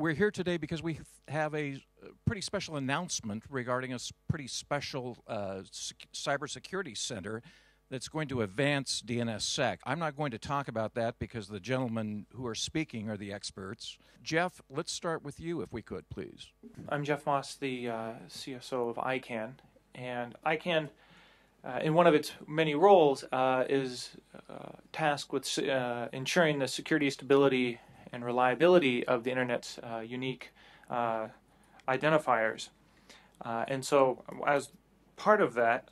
we're here today because we have a pretty special announcement regarding a pretty special cybersecurity center that's going to advance DNSSEC. I'm not going to talk about that because the gentlemen who are speaking are the experts. Jeff, let's start with you if we could, please. I'm Jeff Moss, the CSO of ICANN, and ICANN, in one of its many roles, is tasked with ensuring the security, stability, and reliability of the Internet's unique identifiers. And so, as part of that,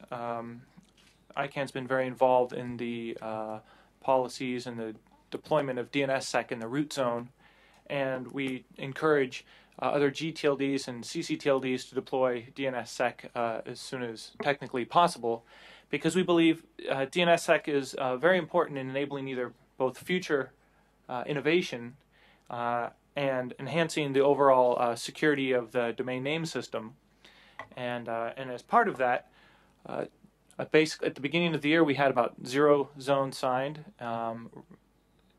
ICANN's been very involved in the policies and the deployment of DNSSEC in the root zone, and we encourage other gTLDs and ccTLDs to deploy DNSSEC as soon as technically possible, because we believe DNSSEC is very important in enabling either both future innovation and enhancing the overall security of the domain name system. And as part of that, basically at the beginning of the year, we had about 0 zones signed.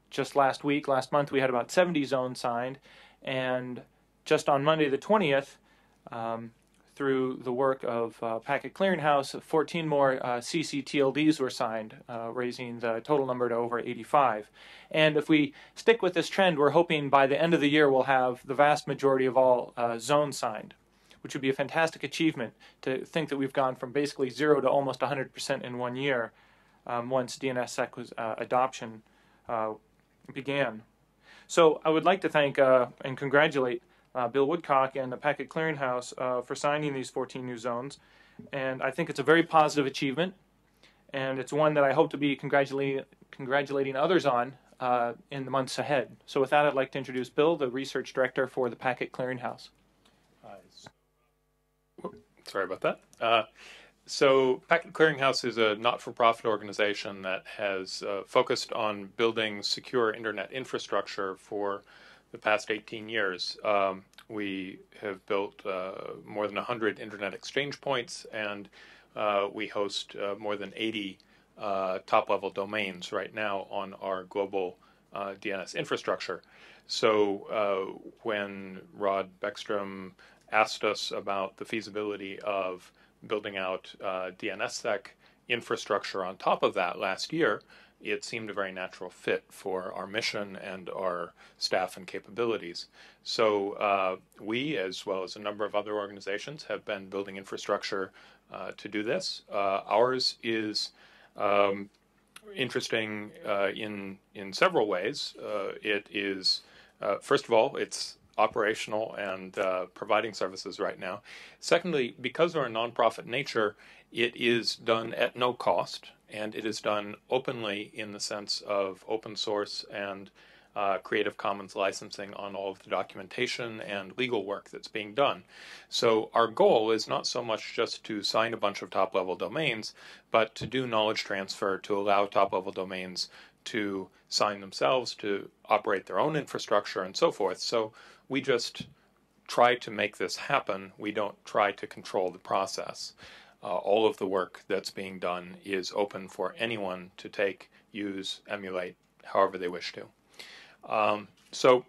Just last month, we had about 70 zones signed, and just on Monday the 20th, through the work of Packet Clearinghouse, 14 more ccTLDs were signed, raising the total number to over 85. And if we stick with this trend, we're hoping by the end of the year we'll have the vast majority of all zones signed, which would be a fantastic achievement to think that we've gone from basically 0 to almost 100% in 1 year once DNSSEC was, adoption began. So I would like to thank and congratulate Bill Woodcock and the Packet Clearinghouse for signing these 14 new zones, and I think it's a very positive achievement, and it's one that I hope to be congratulating others on in the months ahead. So with that, I'd like to introduce Bill, the Research Director for the Packet Clearinghouse. Sorry about that. So Packet Clearinghouse is a not-for-profit organization that has focused on building secure internet infrastructure for the past 18 years. We have built more than 100 internet exchange points, and we host more than 80 top-level domains right now on our global DNS infrastructure. So when Rod Beckstrom asked us about the feasibility of building out DNSSEC infrastructure on top of that last year, it seemed a very natural fit for our mission and our staff and capabilities. So we, as well as a number of other organizations, have been building infrastructure to do this. Ours is interesting in several ways. It is, first of all, it's operational and providing services right now. Secondly, because of our nonprofit nature, it is done at no cost, and it is done openly in the sense of open source and Creative Commons licensing on all of the documentation and legal work that's being done. So our goal is not so much just to sign a bunch of top-level domains, but to do knowledge transfer to allow top-level domains to sign themselves, to operate their own infrastructure, and so forth. So we just try to make this happen. We don't try to control the process. All of the work that's being done is open for anyone to take, use, emulate, however they wish to. So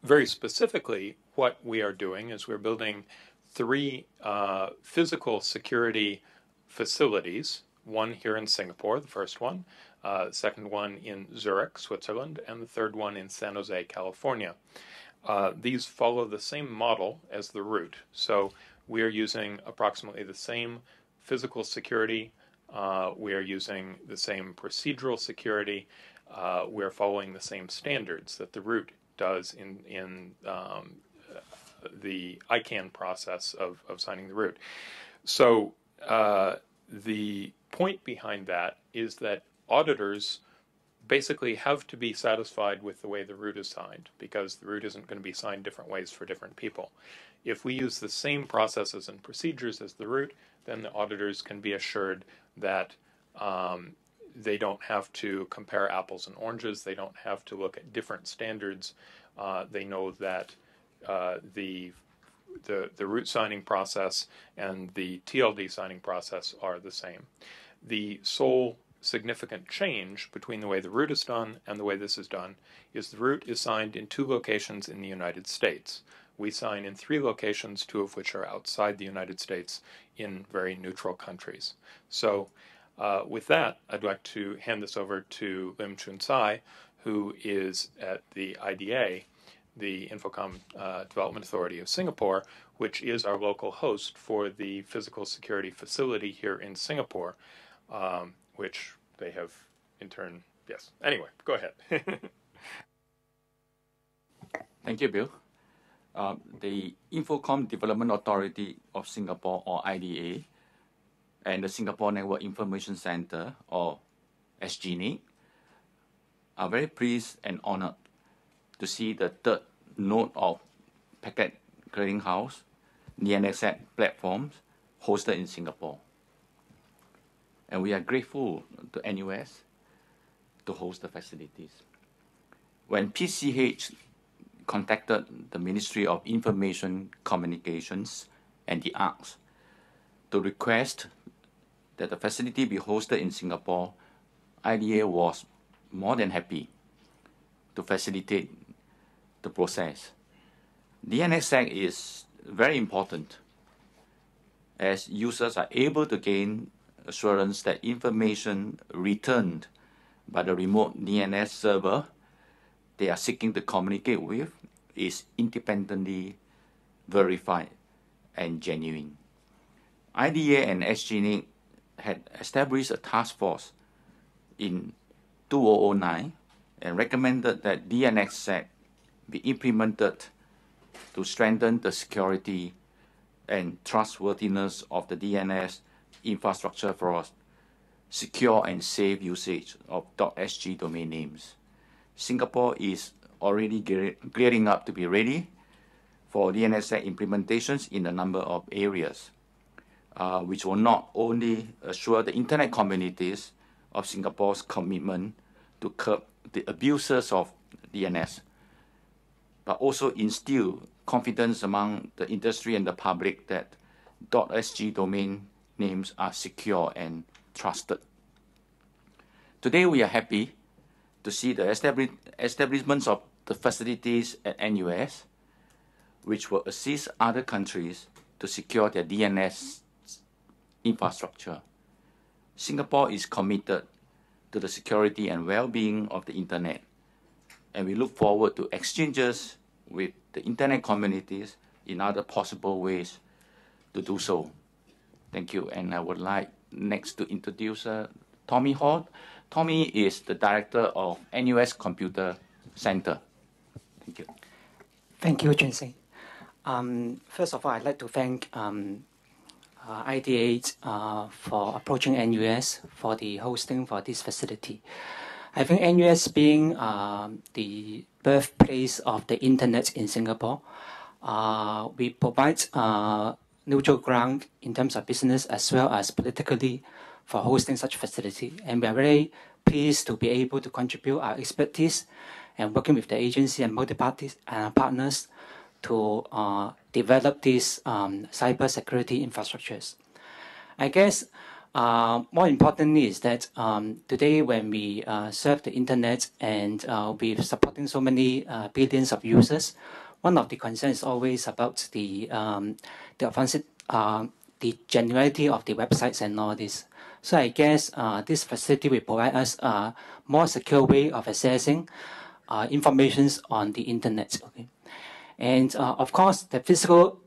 very specifically, what we are doing is we're building 3 physical security facilities, one here in Singapore, the first one, the second one in Zurich, Switzerland, and the third one in San Jose, California. These follow the same model as the root. So we are using approximately the same physical security. We are using the same procedural security. We are following the same standards that the root does in the ICANN process of signing the root. So the point behind that is that auditors basically have to be satisfied with the way the root is signed, because the root isn't going to be signed different ways for different people. If we use the same processes and procedures as the root, then the auditors can be assured that they don't have to compare apples and oranges. They don't have to look at different standards. They know that the root signing process and the TLD signing process are the same. The sole significant change between the way the root is done and the way this is done is the root is signed in 2 locations in the United States. We sign in 3 locations, 2 of which are outside the United States in very neutral countries. So with that, I'd like to hand this over to Lim Chun Tsai, who is at the IDA, the Infocom Development Authority of Singapore, which is our local host for the physical security facility here in Singapore, which they have in turn, yes. Anyway, go ahead. Thank you, Bill. The Infocom Development Authority of Singapore, or IDA, and the Singapore Network Information Center, or SGNIC, are very pleased and honored to see the third node of Packet Clearinghouse, DNSSEC platforms, hosted in Singapore. And we are grateful to NUS to host the facilities. When PCH contacted the Ministry of Information Communications and the Arts to request that the facility be hosted in Singapore, IDA was more than happy to facilitate the process. DNSSEC is very important as users are able to gain assurance that information returned by the remote DNS server they are seeking to communicate with is independently verified and genuine. IDA and SGNIC had established a task force in 2009 and recommended that DNSSEC be implemented to strengthen the security and trustworthiness of the DNS infrastructure for secure and safe usage of .sg domain names. Singapore is already gearing up to be ready for DNSSEC implementations in a number of areas, which will not only assure the internet communities of Singapore's commitment to curb the abuses of DNS, but also instill confidence among the industry and the public that .sg domain names are secure and trusted. Today we are happy to see the establishments of the facilities at NUS, which will assist other countries to secure their DNS infrastructure. Singapore is committed to the security and well-being of the internet, and we look forward to exchanges with the internet communities in other possible ways to do so. Thank you, and I would like next to introduce Tommy Hall. Tommy is the director of NUS Computer Center. Thank you. Thank you, Chun Sing. First of all, I'd like to thank IDA for approaching NUS for the hosting for this facility. I think NUS being the birthplace of the internet in Singapore, we provide neutral ground in terms of business as well as politically for hosting such facility. And we are very pleased to be able to contribute our expertise and working with the agency and multi-party partners to develop these cyber security infrastructures. I guess more importantly is that today when we serve the internet and we're supporting so many billions of users, one of the concerns is always about the offensive, the genuinity of the websites and all this. So I guess this facility will provide us a more secure way of accessing information on the internet. Okay? And of course, the physical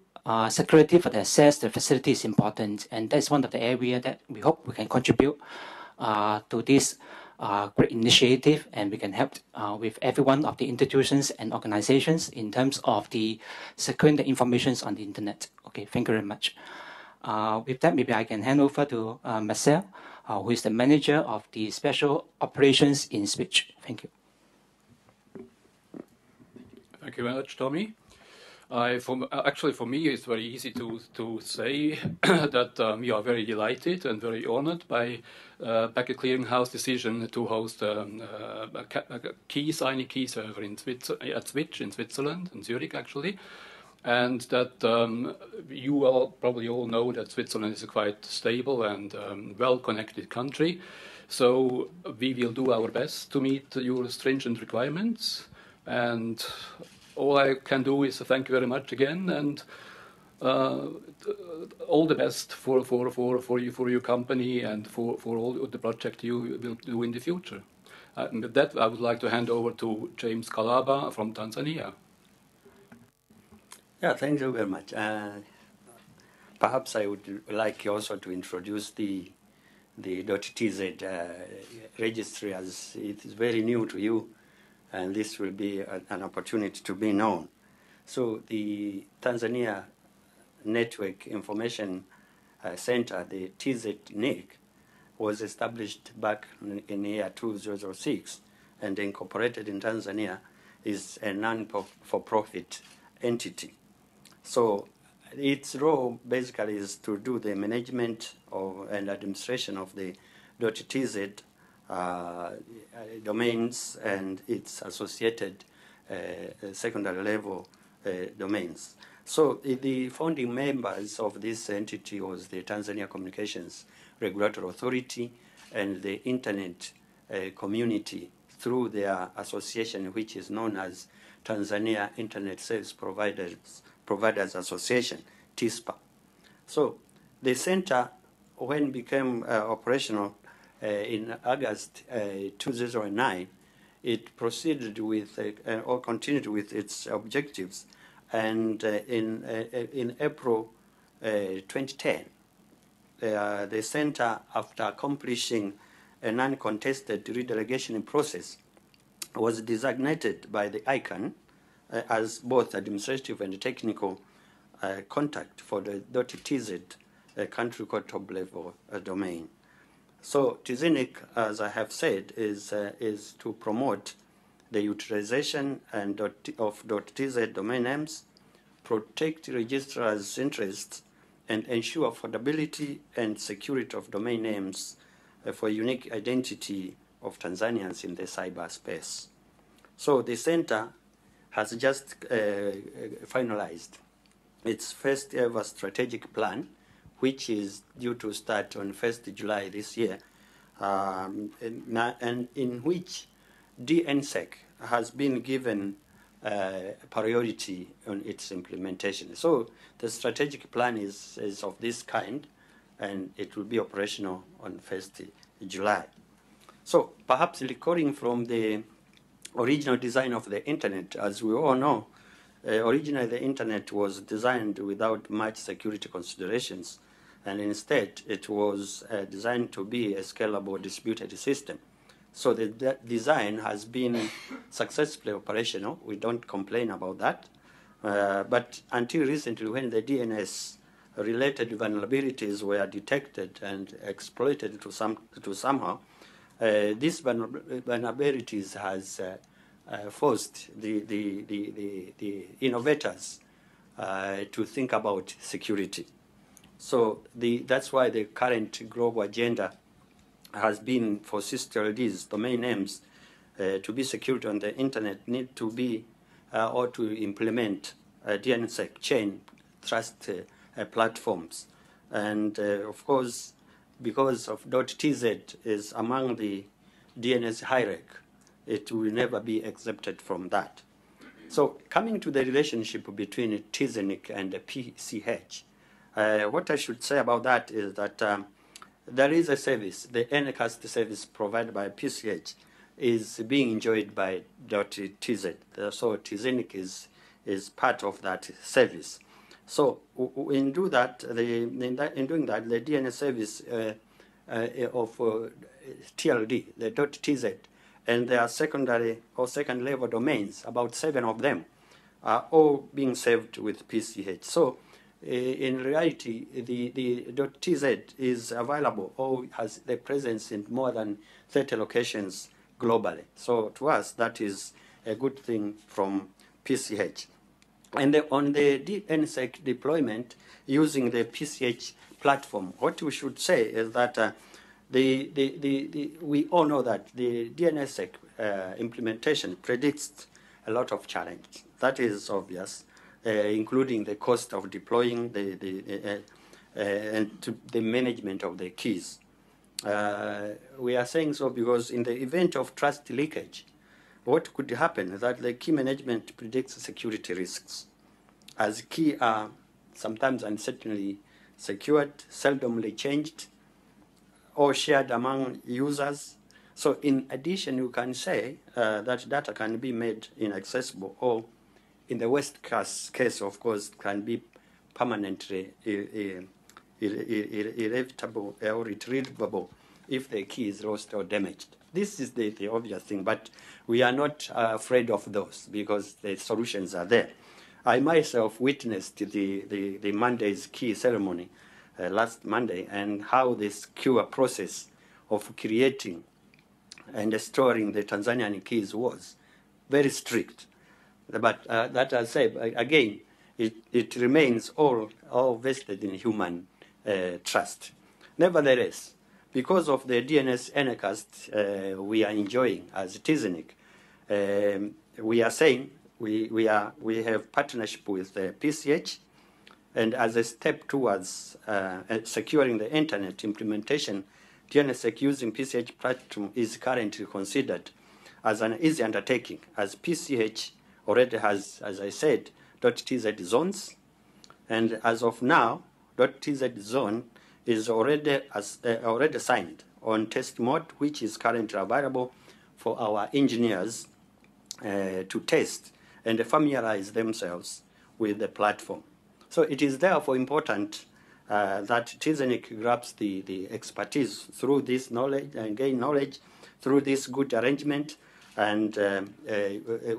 security for the access to the facility is important, and that's one of the areas that we hope we can contribute to this great initiative, and we can help with every one of the institutions and organizations in terms of the securing the information on the internet. Okay, thank you very much. With that, maybe I can hand over to Marcel, who is the manager of the special operations in Switch. Thank you. Thank you very much, Tommy. Actually, for me, it's very easy to say that we are very delighted and very honored by Packet Clearinghouse decision to host a signing key server at Switch in Switzerland, in Zurich actually. And that you will probably all know that Switzerland is a quite stable and well-connected country. So we will do our best to meet your stringent requirements. And all I can do is thank you very much again, and all the best for your company and for all the project you will do in the future. And with that, I would like to hand over to James Kalaba from Tanzania. Yeah, thank you very much. Perhaps I would like also to introduce the .tz registry, as it is very new to you, and this will be an opportunity to be known. So the Tanzania Network Information Center, the TZNIC, was established back in the year 2006 and incorporated in Tanzania, is a non-for-profit entity. So its role basically is to do the management and administration of the .tz domains and its associated secondary level domains. So the founding members of this entity was the Tanzania Communications Regulatory Authority and the Internet community through their association, which is known as Tanzania Internet Service Providers Association, TISPA. So the center, when became operational in August 2009, it proceeded with or continued with its objectives. And in April 2010, the center, after accomplishing a non-contested redelegation process, was designated by the ICANN as both administrative and technical contact for the .tz country code top level domain. So TZNIC, as I have said, is to promote the utilization and of .tz domain names, protect registrars' interests, and ensure affordability and security of domain names for unique identity of Tanzanians in the cyberspace. So the center has just finalized its first ever strategic plan, which is due to start on 1st July this year, and in which DNSEC has been given priority on its implementation. So the strategic plan is of this kind, and it will be operational on 1st July. So perhaps recalling from the original design of the internet, as we all know, originally the internet was designed without much security considerations, and instead it was designed to be a scalable distributed system. So the design has been successfully operational. We don't complain about that. But until recently, when the DNS-related vulnerabilities were detected and exploited to somehow, these vulnerabilities has forced the innovators to think about security. So that's why the current global agenda has been for CCTLDs, domain names, to be secured on the internet, need to be or to implement DNSSEC chain trust platforms. And of course, because of .tz is among the DNS hierarchy, it will never be exempted from that. So coming to the relationship between TZNIC and the PCH, what I should say about that is that there is a service, the Ncast service provided by PCH is being enjoyed by .tz. So TZNIC is part of that service. So in doing that, the DNS service of TLD, the .tz, and their secondary or second level domains, about 7 of them, are all being served with PCH. So in reality, the .tz is available or has the presence in more than 30 locations globally. So to us, that is a good thing from PCH. And on the DNSSEC deployment using the PCH platform, what we should say is that we all know that the DNSSEC implementation predicts a lot of challenge. That is obvious. Including the cost of deploying and the management of the keys. We are saying so because in the event of trust leakage, what could happen is that the key management predicts security risks, as key are sometimes uncertainly secured, seldomly changed, or shared among users. So in addition, you can say that data can be made inaccessible, or in the worst case, of course, can be permanently irrevocable or retrievable if the key is lost or damaged. This is the obvious thing, but we are not afraid of those because the solutions are there. I myself witnessed the Monday's key ceremony last Monday, and how this secure process of creating and storing the Tanzanian keys was very strict. But that I say, again, it remains all vested in human trust. Nevertheless, because of the DNS Enacast we are enjoying as TISNIC, we are saying we have partnership with PCH, and as a step towards securing the internet implementation, DNSSEC using PCH platform is currently considered as an easy undertaking, as PCH already has, as I said, .tz zones, and as of now, .tz zone is already signed on test mode, which is currently available for our engineers to test and familiarize themselves with the platform. So it is therefore important that TISNIC grabs the expertise through this knowledge and gain knowledge through this good arrangement, and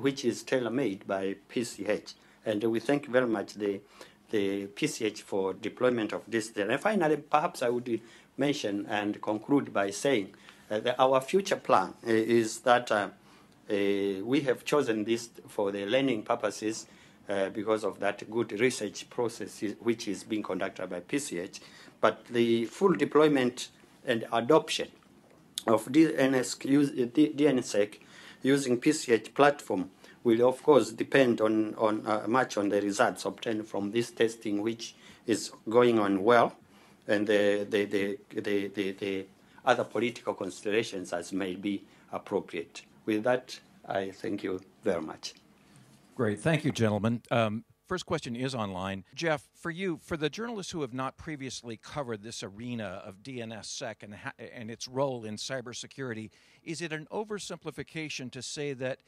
which is tailor-made by PCH. And we thank very much the PCH for deployment of this. And finally, perhaps I would mention and conclude by saying that our future plan is that we have chosen this for the learning purposes because of that good research process which is being conducted by PCH. But the full deployment and adoption of DNSSEC using PCH platform will, of course, depend on much on the results obtained from this testing, which is going on well, and the other political considerations as may be appropriate. With that, I thank you very much. Great. Thank you, gentlemen. First question is online. Jeff, for you, for the journalists who have not previously covered this arena of DNSSEC and its role in cybersecurity, is it an oversimplification to say that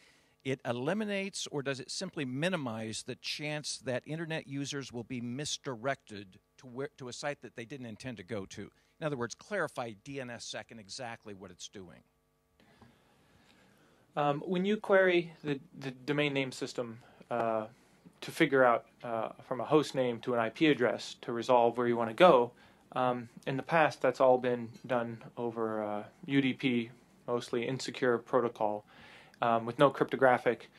it eliminates, or does it simply minimize the chance that Internet users will be misdirected to a site that they didn't intend to go to? In other words, clarify DNSSEC and exactly what it's doing. When you query the domain name system to figure out from a host name to an IP address to resolve where you want to go, in the past that's all been done over UDP, mostly insecure protocol, with no cryptographic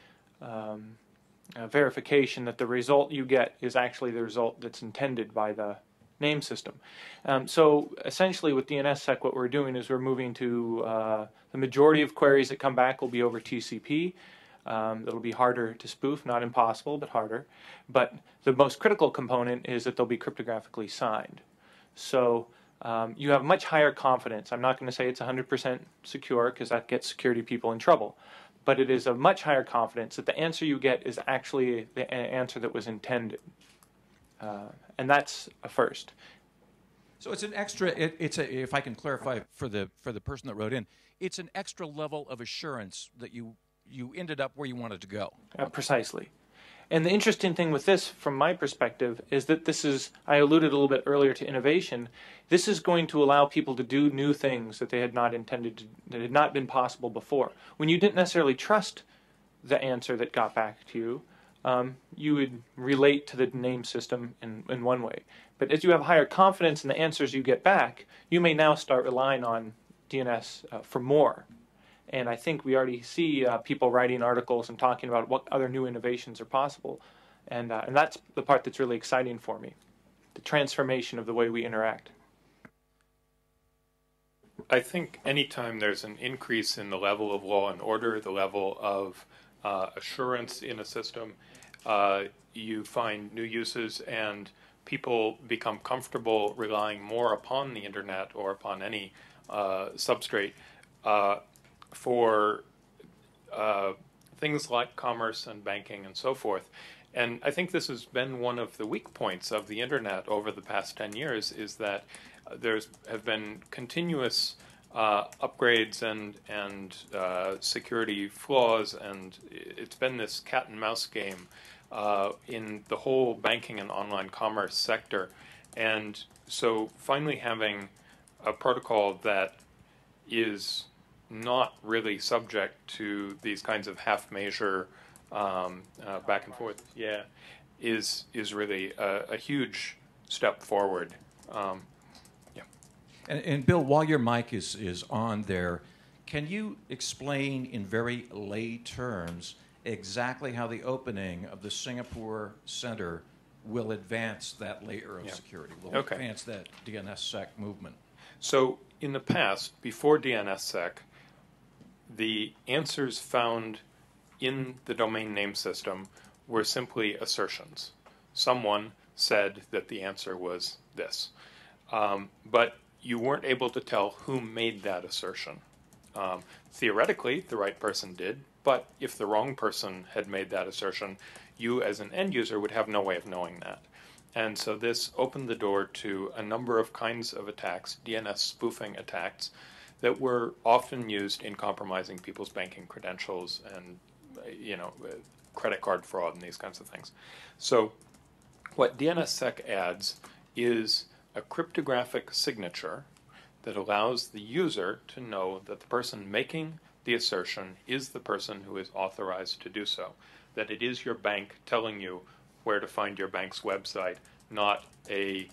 verification that the result you get is actually the result that's intended by the name system. So essentially with DNSSEC what we're doing is we're moving to the majority of queries that come back will be over TCP. It'll be harder to spoof, not impossible, but harder. But the most critical component is that they'll be cryptographically signed. So you have much higher confidence. I'm not going to say it's 100% secure because that gets security people in trouble. But it is a much higher confidence that the answer you get is actually the answer that was intended. And that's a first. So it's an extra. If I can clarify for the person that wrote in, it's an extra level of assurance that you ended up where you wanted to go. Precisely. And the interesting thing with this, from my perspective, is that this is, I alluded a little bit earlier to innovation, this is going to allow people to do new things that they had not intended to, that had not been possible before. When you didn't necessarily trust the answer that got back to you, you would relate to the name system in one way. But as you have higher confidence in the answers you get back, you may now start relying on DNS for more. And I think we already see people writing articles and talking about what other new innovations are possible. And that's the part that's really exciting for me, the transformation of the way we interact. I think anytime there's an increase in the level of law and order, the level of assurance in a system, you find new uses and people become comfortable relying more upon the internet or upon any substrate for things like commerce and banking and so forth. And I think this has been one of the weak points of the internet over the past 10 years, is that there's have been continuous upgrades and security flaws, and it's been this cat and mouse game in the whole banking and online commerce sector. And so finally having a protocol that is not really subject to these kinds of half-measure back and forth, is really a huge step forward. And Bill, while your mic is on there, can you explain in very lay terms exactly how the opening of the Singapore Center will advance that layer of security, will advance that DNSSEC movement? So in the past, before DNSSEC, the answers found in the domain name system were simply assertions. Someone said that the answer was this. But you weren't able to tell who made that assertion. Theoretically, the right person did, but if the wrong person had made that assertion, you as an end user would have no way of knowing that. And so this opened the door to a number of kinds of attacks, DNS spoofing attacks, that were often used in compromising people's banking credentials and, credit card fraud and these kinds of things. So what DNSSEC adds is a cryptographic signature that allows the user to know that the person making the assertion is the person who is authorized to do so, that it is your bank telling you where to find your bank's website, not a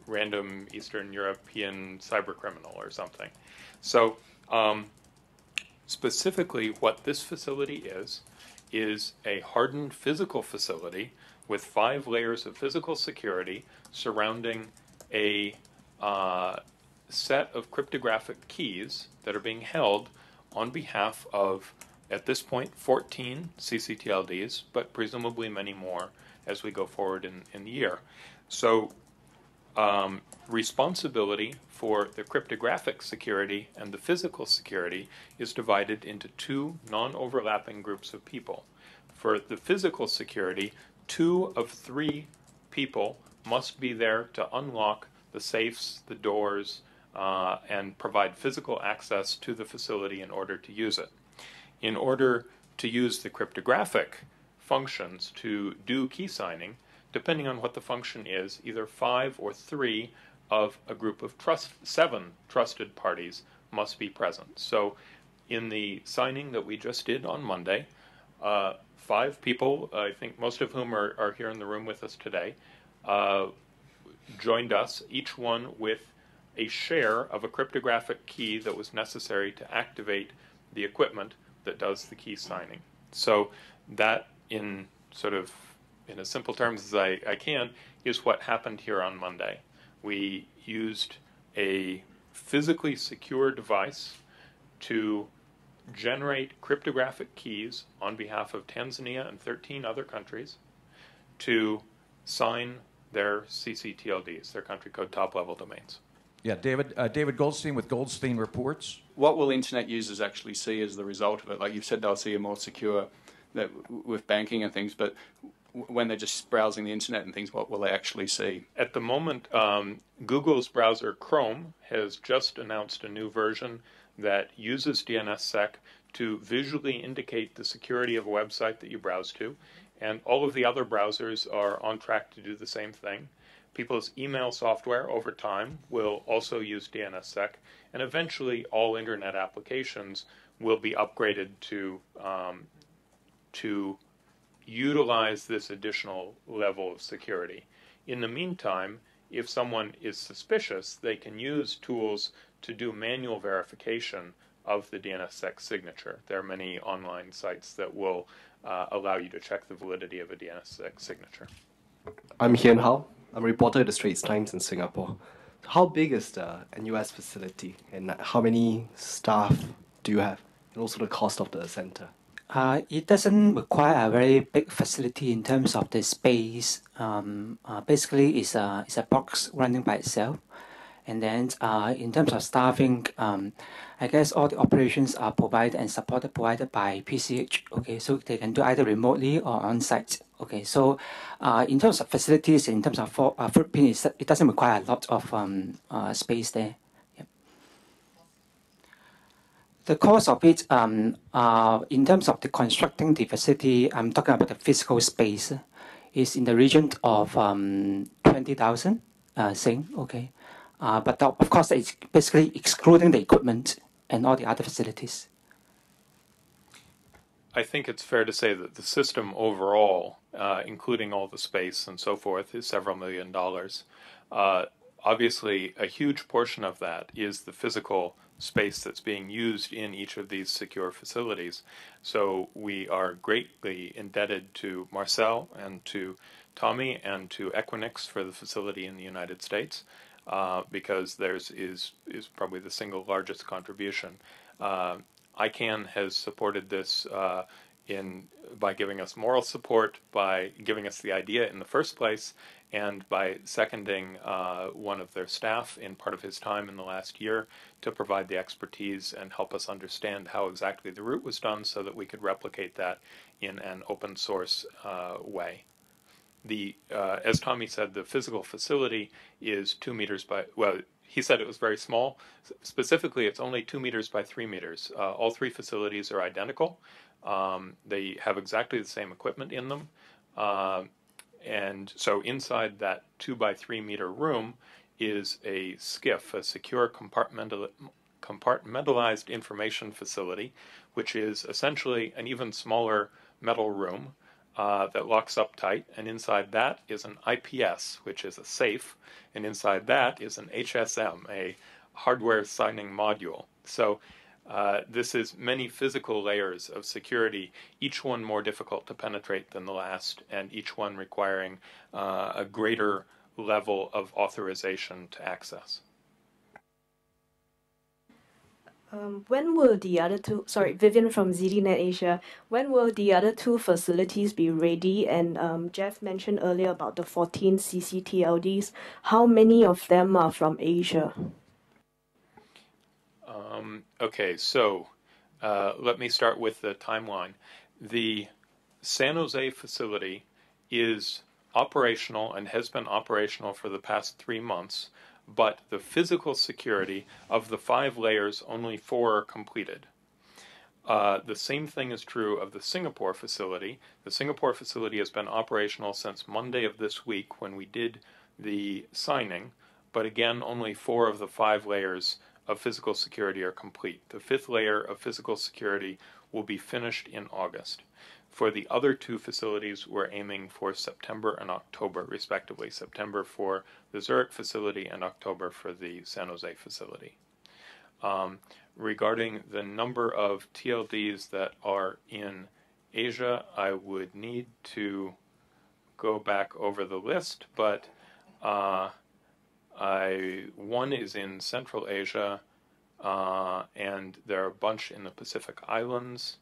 random Eastern European cybercriminal or something. So specifically what this facility is a hardened physical facility with 5 layers of physical security surrounding a set of cryptographic keys that are being held on behalf of, at this point, 14 CCTLDs, but presumably many more as we go forward in the year. So responsibility for the cryptographic security and the physical security is divided into 2 non-overlapping groups of people. For the physical security, 2 of 3 people must be there to unlock the safes, the doors, and provide physical access to the facility in order to use it. In order to use the cryptographic functions to do key signing, depending on what the function is, either 5 or 3 of a group of 7 trusted parties must be present. So in the signing that we just did on Monday, 5 people, I think most of whom are here in the room with us today, joined us, each one with a share of a cryptographic key that was necessary to activate the equipment that does the key signing. So that, in as simple terms as I can, is what happened here on Monday. We used a physically secure device to generate cryptographic keys on behalf of Tanzania and 13 other countries to sign their CCTLDs, their country code top-level domains. Yeah, David Goldstein with Goldstein Reports. What will internet users actually see as the result of it? Like you've said, they'll see a more secure with banking and things, but when they're just browsing the internet and things, what will they actually see? At the moment, Google's browser Chrome has just announced a new version that uses DNSSEC to visually indicate the security of a website that you browse to, and all of the other browsers are on track to do the same thing. People's email software over time will also use DNSSEC, and eventually all internet applications will be upgraded to utilize this additional level of security. In the meantime, if someone is suspicious, they can use tools to do manual verification of the DNSSEC signature. There are many online sites that will allow you to check the validity of a DNSSEC signature. I'm Hian Hao. I'm a reporter at the Straits Times in Singapore. How big is the NUS facility, and how many staff do you have, and also the cost of the center? It doesn't require a very big facility in terms of the space. Basically, it's a box running by itself, And then in terms of staffing, I guess all the operations are provided and provided by PCH. Okay, so they can do either remotely or on site. Okay, so in terms of facilities, in terms of footprint, it doesn't require a lot of space there. Yep. The cost of it, in terms of the constructing the facility, I'm talking about the physical space, is in the region of 20,000 Sing. Okay. But of course, it's basically excluding the equipment and all the other facilities. I think it's fair to say that the system overall, including all the space and so forth, is several $1 million. Obviously, a huge portion of that is the physical space that's being used in each of these secure facilities. So we are greatly indebted to Marcel and to Tommy and to Equinix for the facility in the United States, because theirs is probably the single largest contribution. ICANN has supported this by giving us moral support, by giving us the idea in the first place, and by seconding one of their staff in part of his time in the last year to provide the expertise and help us understand how exactly the route was done so that we could replicate that in an open source way. As Tommy said, the physical facility is 2 meters by, well, he said it was very small. Specifically, it's only 2 meters by 3 meters. All three facilities are identical. They have exactly the same equipment in them. And so inside that 2 by 3 meter room is a SCIF, a secure compartmentalized information facility, which is essentially an even smaller metal room that locks up tight, and inside that is an IPS, which is a safe, and inside that is an HSM, a hardware signing module. So this is many physical layers of security, each one more difficult to penetrate than the last, and each one requiring a greater level of authorization to access. When will the other two, sorry, Vivian from ZDNet Asia, when will the other two facilities be ready? And Jeff mentioned earlier about the 14 CCTLDs. How many of them are from Asia? Okay, so let me start with the timeline. The San Jose facility is operational and has been operational for the past 3 months, but the physical security of the 5 layers, only 4 are completed. The same thing is true of the Singapore facility. The Singapore facility has been operational since Monday of this week when we did the signing, but again, only 4 of the 5 layers of physical security are complete. The 5th layer of physical security will be finished in August. For the other 2 facilities, we're aiming for September and October, respectively. September for the Zurich facility and October for the San Jose facility. Regarding the number of TLDs that are in Asia, I would need to go back over the list, but one is in Central Asia, and there are a bunch in the Pacific Islands.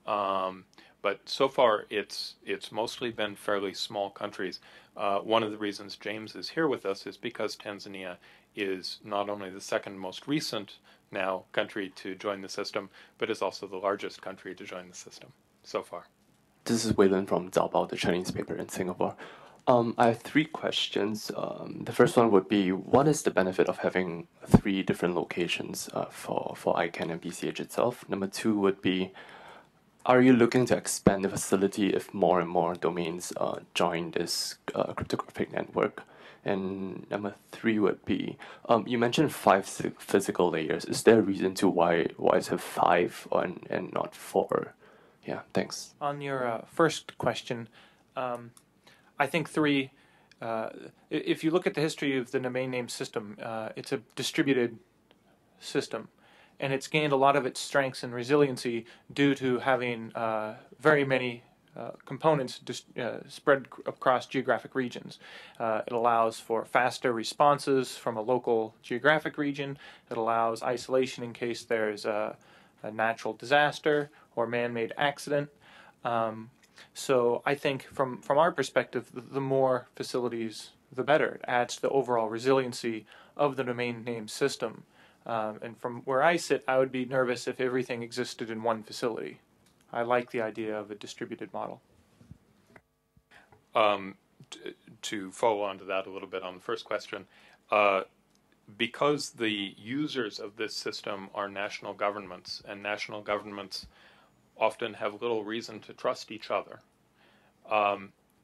But so far, it's mostly been fairly small countries. One of the reasons James is here with us is because Tanzania is not only the second most recent now country to join the system, but is also the largest country to join the system so far. This is Wayland from Zaobao, the Chinese paper in Singapore. I have 3 questions. The first one would be, what is the benefit of having 3 different locations for ICANN and PCH itself? Number 2 would be, are you looking to expand the facility if more and more domains join this cryptographic network? And number 3 would be, you mentioned 5 physical layers. Is there a reason to why it's have 5 and not 4? Yeah, thanks. On your first question, I think 3, if you look at the history of the domain name system, it's a distributed system. And it's gained a lot of its strengths and resiliency due to having very many components spread across geographic regions. It allows for faster responses from a local geographic region. It allows isolation in case there's a natural disaster or man-made accident. So I think from our perspective, the more facilities the better. It adds to the overall resiliency of the domain name system. And from where I sit, I would be nervous if everything existed in one facility. I like the idea of a distributed model. To follow on to that a little bit on the first question, because the users of this system are national governments, and national governments often have little reason to trust each other,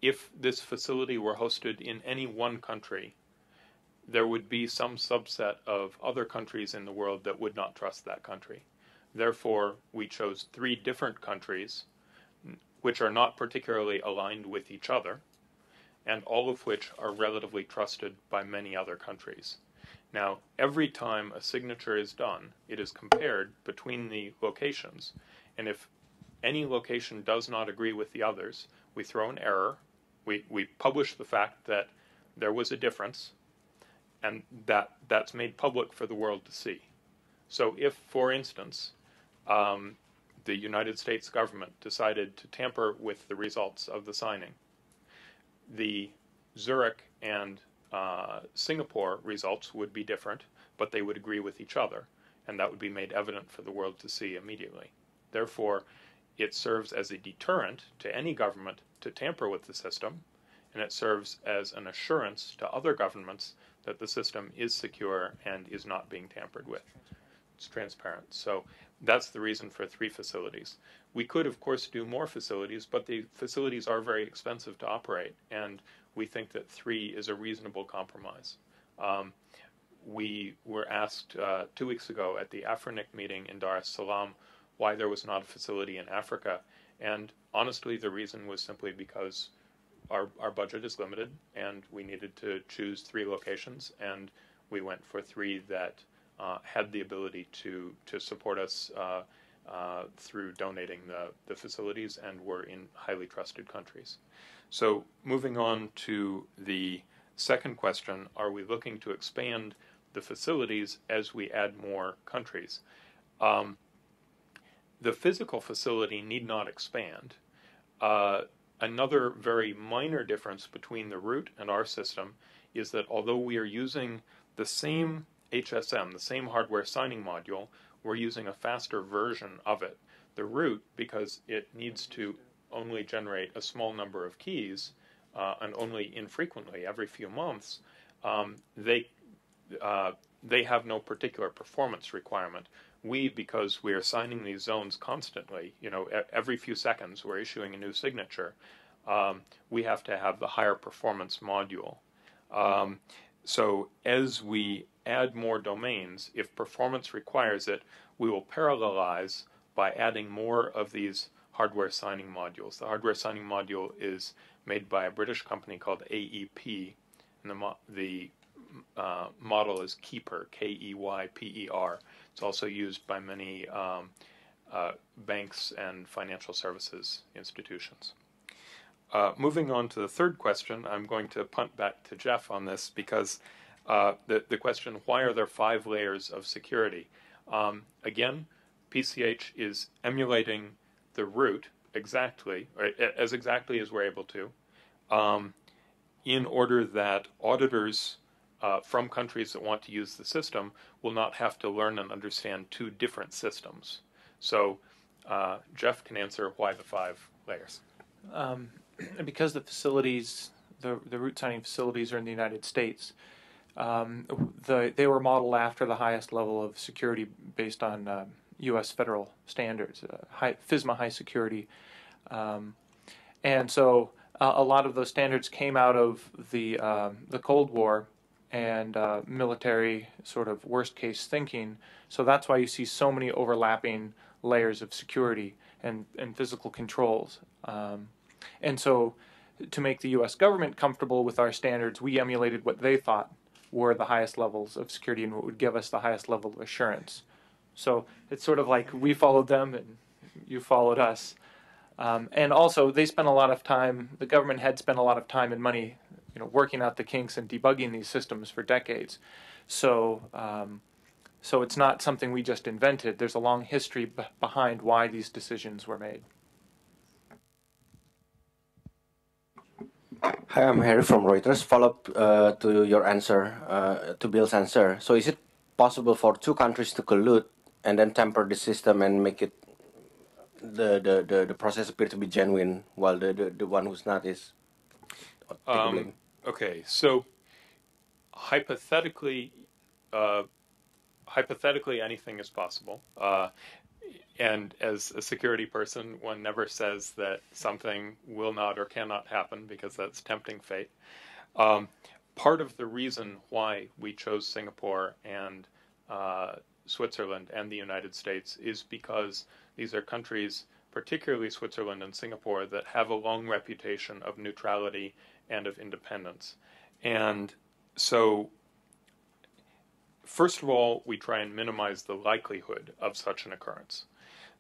if this facility were hosted in any one country, there would be some subset of other countries in the world that would not trust that country. Therefore, we chose 3 different countries, which are not particularly aligned with each other, and all of which are relatively trusted by many other countries. Now, every time a signature is done, it is compared between the locations, and if any location does not agree with the others, we throw an error, we publish the fact that there was a difference, and that's made public for the world to see. So if, for instance, the United States government decided to tamper with the results of the signing, the Zurich and Singapore results would be different, but they would agree with each other, and that would be made evident for the world to see immediately. Therefore, it serves as a deterrent to any government to tamper with the system, and it serves as an assurance to other governments that the system is secure and is not being tampered with. It's transparent. So that's the reason for 3 facilities. We could, of course, do more facilities, but the facilities are very expensive to operate, and we think that 3 is a reasonable compromise. We were asked 2 weeks ago at the AFRINIC meeting in Dar es Salaam why there was not a facility in Africa, and honestly the reason was simply because our budget is limited and we needed to choose 3 locations, and we went for 3 that had the ability to support us through donating the facilities and were in highly trusted countries. So moving on to the second question, are we looking to expand the facilities as we add more countries? The physical facility need not expand. Another very minor difference between the root and our system is that although we are using the same HSM, the same hardware signing module, we're using a faster version of it. The root, because it needs to only generate a small number of keys, and only infrequently, every few months, they have no particular performance requirement. We, because we are signing these zones constantly, every few seconds we're issuing a new signature, we have to have the higher performance module. So as we add more domains, if performance requires it, we will parallelize by adding more of these hardware signing modules. The hardware signing module is made by a British company called AEP, and the model is Keyper, Keyper. It's also used by many banks and financial services institutions. Moving on to the third question, I'm going to punt back to Jeff on this because the question, why are there 5 layers of security? Again, PCH is emulating the root exactly, or as exactly as we're able to, in order that auditors from countries that want to use the system will not have to learn and understand 2 different systems. So Jeff can answer why the 5 layers. Because the facilities, the root signing facilities are in the United States, they were modeled after the highest level of security based on U.S. federal standards, FISMA high security. And so a lot of those standards came out of the Cold War and military sort of worst case thinking. So that's why you see so many overlapping layers of security and physical controls. And so to make the U.S. government comfortable with our standards, we emulated what they thought were the highest levels of security and what would give us the highest level of assurance. So it's sort of like we followed them and you followed us. And also they spent a lot of time, the government had spent a lot of time and money working out the kinks and debugging these systems for decades. So it's not something we just invented. There's a long history behind why these decisions were made. Hi, I'm Harry from Reuters. Follow up to your answer, to Bill's answer. So, is it possible for two countries to collude and then tamper the system and make it the process appear to be genuine, while the one who's not is take the blame? Okay, so hypothetically, hypothetically, anything is possible. And as a security person, one never says that something will not or cannot happen because that's tempting fate. Part of the reason why we chose Singapore and Switzerland and the United States is because these are countries, particularly Switzerland and Singapore, that have a long reputation of neutrality and of independence. And so, first of all, we try and minimize the likelihood of such an occurrence.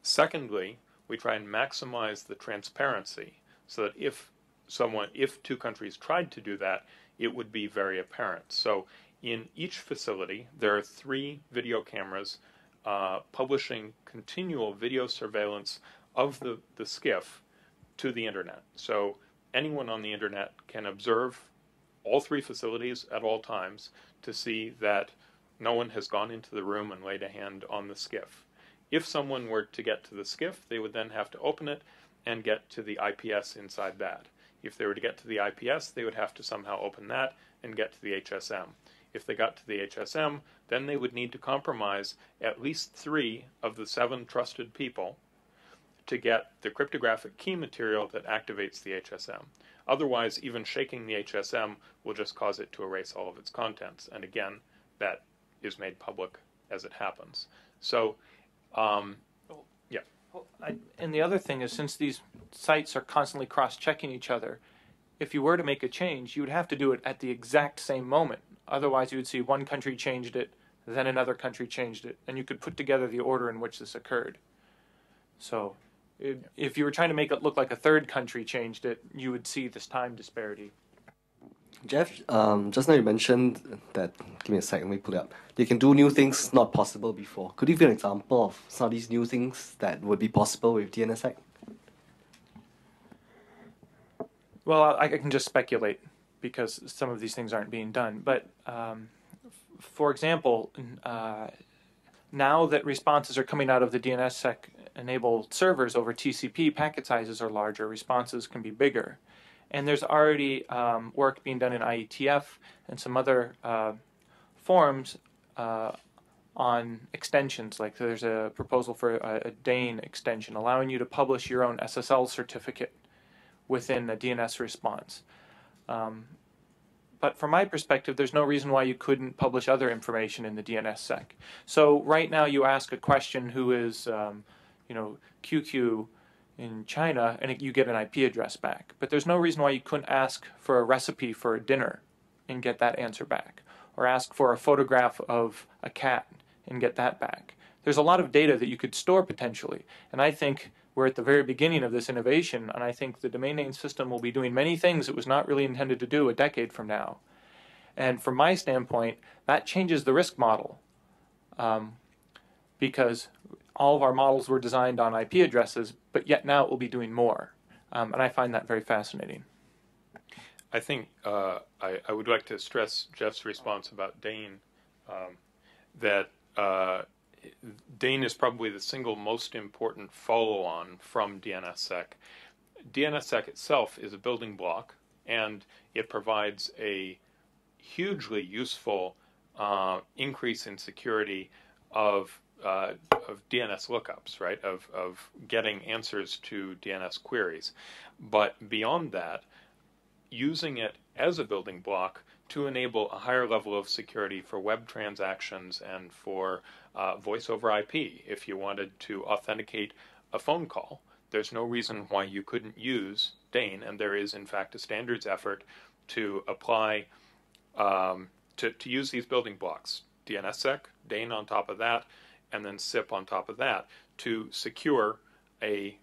Secondly, we try and maximize the transparency so that if two countries tried to do that, it would be very apparent. So in each facility, there are 3 video cameras publishing continual video surveillance of the skiff to the internet. So anyone on the internet can observe all 3 facilities at all times to see that no one has gone into the room and laid a hand on the skiff. If someone were to get to the skiff, they would then have to open it and get to the IPS inside that. If they were to get to the IPS, they would have to somehow open that and get to the HSM. If they got to the HSM, then they would need to compromise at least 3 of the 7 trusted people to get the cryptographic key material that activates the HSM. Otherwise, even shaking the HSM will just cause it to erase all of its contents. And again, that is made public as it happens. So, yeah. And the other thing is, since these sites are constantly cross-checking each other, if you were to make a change, you would have to do it at the exact same moment. Otherwise, you would see one country changed it, then another country changed it, and you could put together the order in which this occurred. So, if you were trying to make it look like a third country changed it, you would see this time disparity. Jeff, just now you mentioned that, give me a second, let me pull it up. You can do new things not possible before. Could you give an example of some of these new things that would be possible with DNSSEC? Well, I can just speculate because some of these things aren't being done. But for example, now that responses are coming out of the DNSSEC-enabled servers over TCP, packet sizes are larger, responses can be bigger. And there's already work being done in IETF and some other forums on extensions. Like there's a proposal for a DANE extension, allowing you to publish your own SSL certificate within a DNS response. But from my perspective, there's no reason why you couldn't publish other information in the DNSSEC. So right now you ask a question who is, QQ in China, and you get an IP address back. But there's no reason why you couldn't ask for a recipe for a dinner and get that answer back, or ask for a photograph of a cat and get that back. There's a lot of data that you could store potentially, and I think we're at the very beginning of this innovation, and I think the domain name system will be doing many things it was not really intended to do a decade from now. And from my standpoint, that changes the risk model, because all of our models were designed on IP addresses, but yet now it will be doing more. And I find that very fascinating. I think I would like to stress Jeff's response about DANE, that DANE is probably the single most important follow-on from DNSSEC. DNSSEC itself is a building block, and it provides a hugely useful increase in security of DNS lookups, right? Of getting answers to DNS queries. But beyond that, using it as a building block to enable a higher level of security for web transactions and for voice over IP. If you wanted to authenticate a phone call, there's no reason why you couldn't use DANE, and there is in fact a standards effort to apply to use these building blocks, DNSSEC, DANE on top of that, and then SIP on top of that, to secure a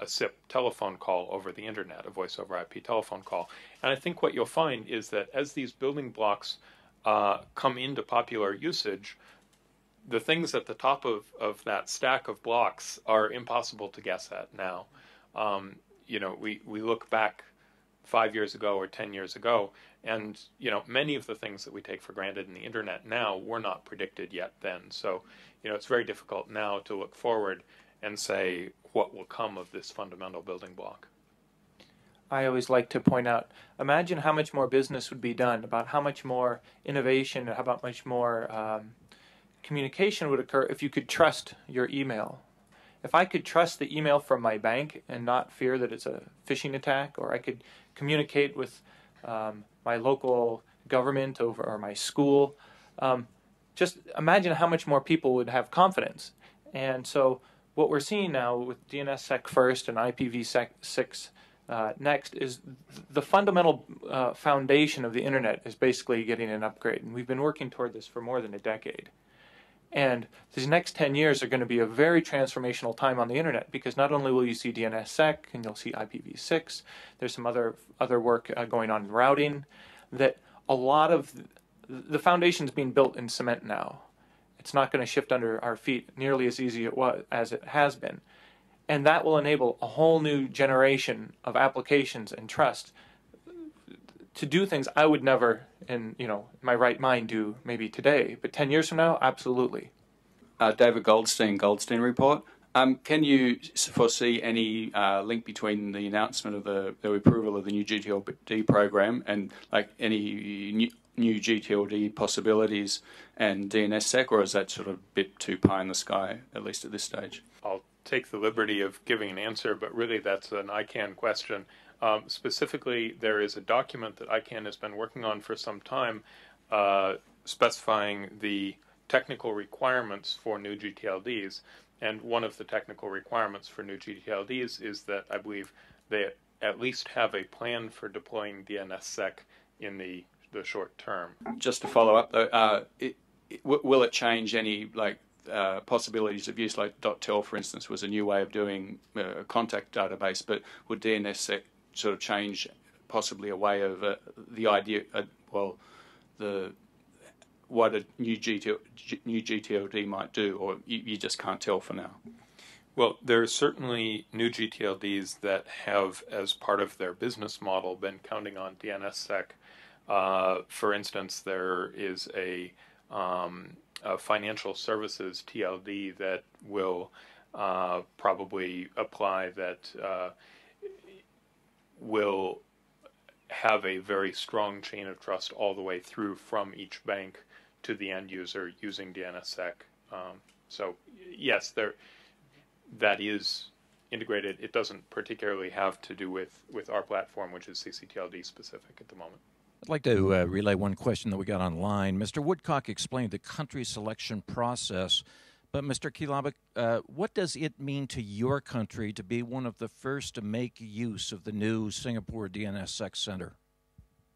SIP telephone call over the internet, a voice over IP telephone call. And I think what you'll find is that as these building blocks come into popular usage, the things at the top of that stack of blocks are impossible to guess at now. We look back 5 years ago or 10 years ago. And, many of the things that we take for granted in the internet now were not predicted yet then. So, it's very difficult now to look forward and say what will come of this fundamental building block. I always like to point out, imagine how much more business would be done, about how much more innovation, how about much more communication would occur if you could trust your email. If I could trust the email from my bank and not fear that it's a phishing attack, or I could communicate with my local government or my school, just imagine how much more people would have confidence. And so what we're seeing now with DNSSEC first and IPv6 next is the fundamental foundation of the internet is basically getting an upgrade. And we've been working toward this for more than a decade. And these next 10 years are going to be a very transformational time on the internet, because not only will you see DNSSEC and you'll see IPv6, there's some other work going on in routing, that a lot of the foundation's being built in cement now. It's not going to shift under our feet nearly as easy as it has been. And that will enable a whole new generation of applications and trust to do things I would never, in my right mind, do maybe today. But 10 years from now, absolutely. David Goldstein Report. Can you foresee any link between the announcement of the approval of the new GTLD program and any new GTLD possibilities and DNSSEC, or is that sort of a bit too pie in the sky, at least at this stage? I'll take the liberty of giving an answer, but really that's an ICANN question. Specifically, there is a document that ICANN has been working on for some time specifying the technical requirements for new GTLDs. And one of the technical requirements for new GTLDs is that I believe they at least have a plan for deploying DNSSEC in the short term. Just to follow up, though, will it change any possibilities of use? Like .tel, for instance, was a new way of doing a contact database, but would DNSSEC sort of change possibly a way of the idea, what a new GTLD might do, or you just can't tell for now? Well, there are certainly new GTLDs that have, as part of their business model, been counting on DNSSEC. For instance, there is a financial services TLD that will probably apply, that will have a very strong chain of trust all the way through from each bank to the end user using DNSSEC. So yes, that is integrated. It doesn't particularly have to do with our platform, which is CCTLD specific at the moment. I'd like to relay one question that we got online. Mr. Woodcock explained the country selection process, but Mr. Kilabek, what does it mean to your country to be one of the first to make use of the new Singapore DNSSEC Center?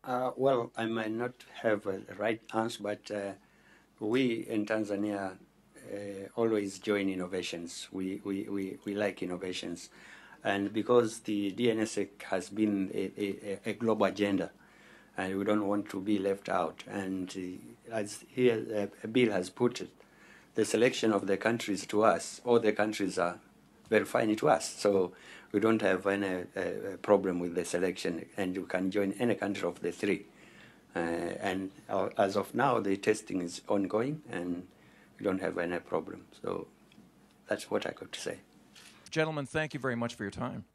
Well, I might not have a right answer, but we in Tanzania always join innovations. We like innovations. And because the DNSSEC has been a global agenda, and we don't want to be left out. And as here Bill has put it, the selection of the countries to us, all the countries are verifying it to us. So we don't have any problem with the selection, and you can join any country of the three. And as of now, the testing is ongoing, and we don't have any problem. So that's what I got to say. Gentlemen, thank you very much for your time.